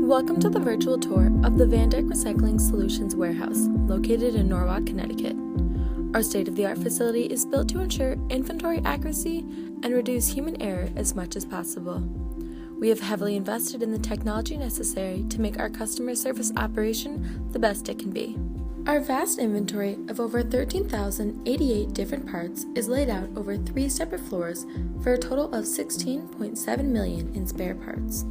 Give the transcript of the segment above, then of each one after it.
Welcome to the virtual tour of the DYK Recycling Solutions warehouse, located in Norwalk, Connecticut. Our state-of-the-art facility is built to ensure inventory accuracy and reduce human error as much as possible. We have heavily invested in the technology necessary to make our customer service operation the best it can be. Our vast inventory of over 13,088 different parts is laid out over 3 separate floors for a total of 16.7 million in spare parts.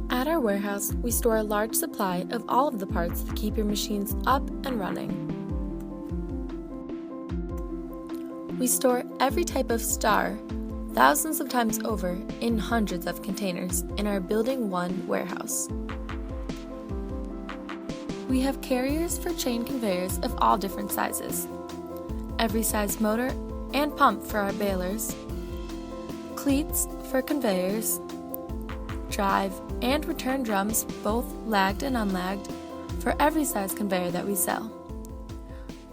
At our warehouse, we store a large supply of all of the parts that keep your machines up and running. We store every type of star, thousands of times over, in hundreds of containers in our Building 1 warehouse. We have carriers for chain conveyors of all different sizes, every size motor and pump for our balers, cleats for conveyors, drive and return drums, both lagged and unlagged, for every size conveyor that we sell,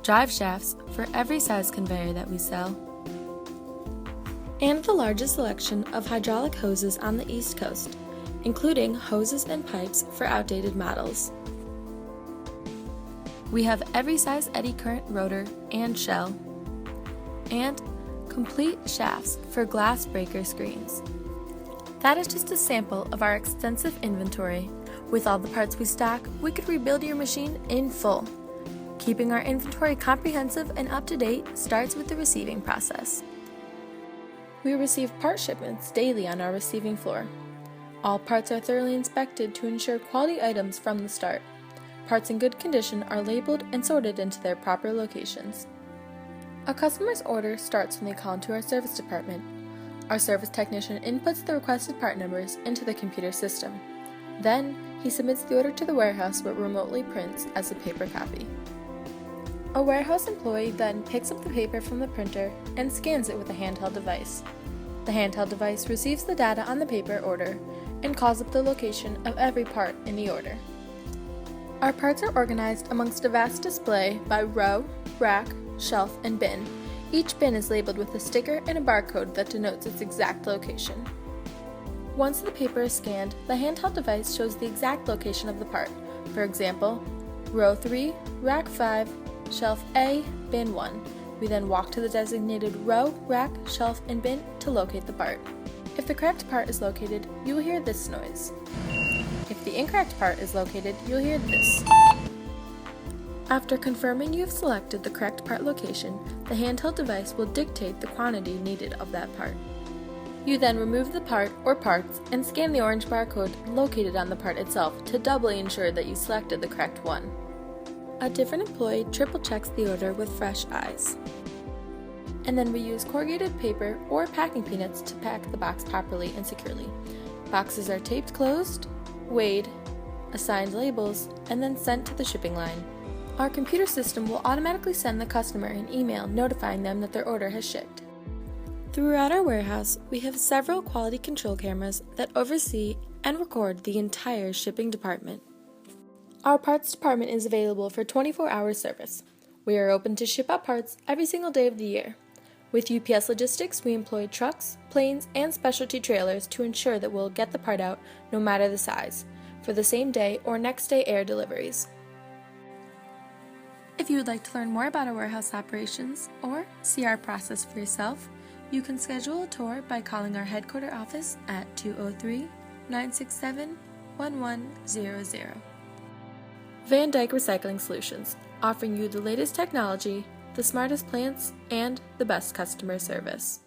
drive shafts for every size conveyor that we sell, and the largest selection of hydraulic hoses on the East Coast, including hoses and pipes for outdated models. We have every size eddy current rotor and shell, and complete shafts for glass breaker screens. That is just a sample of our extensive inventory. With all the parts we stock, we could rebuild your machine in full. Keeping our inventory comprehensive and up to date starts with the receiving process. We receive part shipments daily on our receiving floor. All parts are thoroughly inspected to ensure quality items from the start. Parts in good condition are labeled and sorted into their proper locations. A customer's order starts when they call into our service department. Our service technician inputs the requested part numbers into the computer system. Then, he submits the order to the warehouse where it remotely prints as a paper copy. A warehouse employee then picks up the paper from the printer and scans it with a handheld device. The handheld device receives the data on the paper order and calls up the location of every part in the order. Our parts are organized amongst a vast display by row, rack, shelf, and bin. Each bin is labeled with a sticker and a barcode that denotes its exact location. Once the paper is scanned, the handheld device shows the exact location of the part. For example, row 3, rack 5, shelf A, bin 1. We then walk to the designated row, rack, shelf, and bin to locate the part. If the correct part is located, you will hear this noise. If the incorrect part is located, you'll hear this. After confirming you have selected the correct part location, the handheld device will dictate the quantity needed of that part. You then remove the part or parts and scan the orange barcode located on the part itself to doubly ensure that you selected the correct one. A different employee triple checks the order with fresh eyes. And then we use corrugated paper or packing peanuts to pack the box properly and securely. Boxes are taped closed, weighed, assigned labels, and then sent to the shipping line. Our computer system will automatically send the customer an email notifying them that their order has shipped. Throughout our warehouse, we have several quality control cameras that oversee and record the entire shipping department. Our parts department is available for 24-hour service. We are open to ship out parts every single day of the year. With UPS Logistics, we employ trucks, planes, and specialty trailers to ensure that we'll get the part out no matter the size, for the same day or next day air deliveries. If you would like to learn more about our warehouse operations or see our process for yourself, you can schedule a tour by calling our headquarters office at 203-967-1100. DYK Recycling Solutions, offering you the latest technology, the smartest plants, and the best customer service.